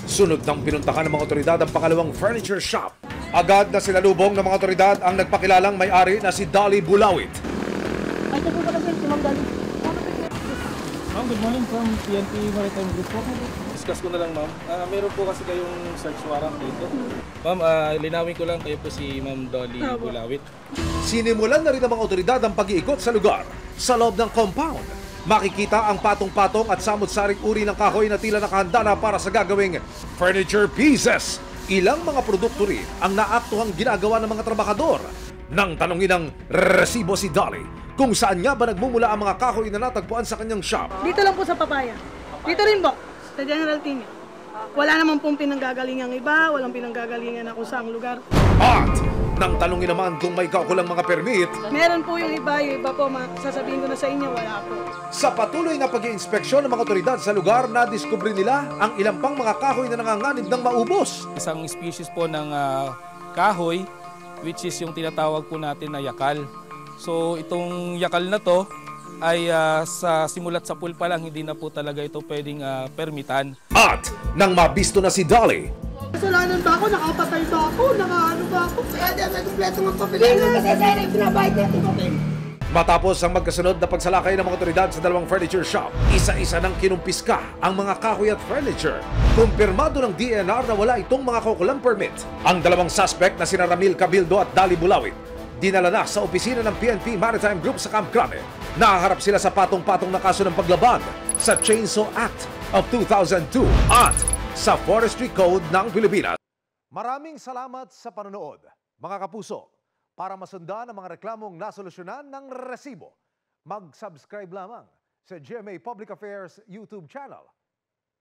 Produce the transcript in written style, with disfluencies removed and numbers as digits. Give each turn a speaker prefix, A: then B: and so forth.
A: Sunod ng pinuntahan ng mga otoridad ang pangalawang furniture shop. Agad na sinalubong ng mga otoridad ang nagpakilalang may-ari na si Dolly Bulawit.
B: Ay, ito po pala sir, si Ma'am Dolly.
C: Ma'am, good morning from PNP Maritime Group po. Discuss ko na lang ma'am. Meron po kasi kayong search warrant dito. Ma'am, linawin ko lang kayo po si Ma'am Dolly Bulawit.
A: Sinimulan na rin ng mga otoridad ang pag-iikot sa lugar. Sa loob ng compound, makikita ang patong-patong at samot-saring uri ng kahoy na tila nakahanda na para sa gagawing furniture pieces. Ilang mga produkto rin ang naaktuhang ginagawa ng mga trabahador. Nang tanongin ng resibo si Dolly kung saan nga ba nagmumula ang mga kahoy na natagpuan sa kanyang shop.
B: Dito lang po sa Papaya. Dito rin po, sa General Timi. Wala naman pong pinanggagalingan iba, walang pinanggagalingan na kung saang lugar.
A: At nang tanongin naman kung may kaukulang mga permit,
B: Meron po yung iba po, sasabihin ko na sa inyo, wala po.
A: sa patuloy na pag-iinspeksyon ng mga otoridad sa lugar, nadiskubre nila ang ilang pang mga kahoy na nanganganib ng maubos.
C: Isang species po ng kahoy, which is yung tinatawag po natin na yakal. So itong yakal na to ay sa simulat sa pool pa lang, hindi na po talaga ito pwedeng permitan.
A: At nang mabisto na si Dolly,
B: Kasalanan ba ako? Nakapatay ba ako? Nakaano ba ako?
D: Kaya di may kumpleto ng papel. Kasi sir, pinabayad natin papel.
A: matapos ang magkasunod na pagsalakay ng mga otoridad sa dalawang furniture shop, isa-isa nang kinumpiska ang mga kahoy at furniture. Kumpirmado ng DNR na wala itong mga kaukulang permit. Ang dalawang suspect na sina Ramil Cabildo at Dolly Bulawit, dinala na sa opisina ng PNP Maritime Group sa Camp Crame. Nahaharap sila sa patong-patong na kaso ng paglabag sa Chainsaw Act of 2002 at sa Forestry Code ng Pilipinas. Maraming salamat sa panonood, mga kapuso. Para masundan ang mga reklamong nasolusyonan ng resibo, mag-subscribe lamang sa GMA Public Affairs YouTube channel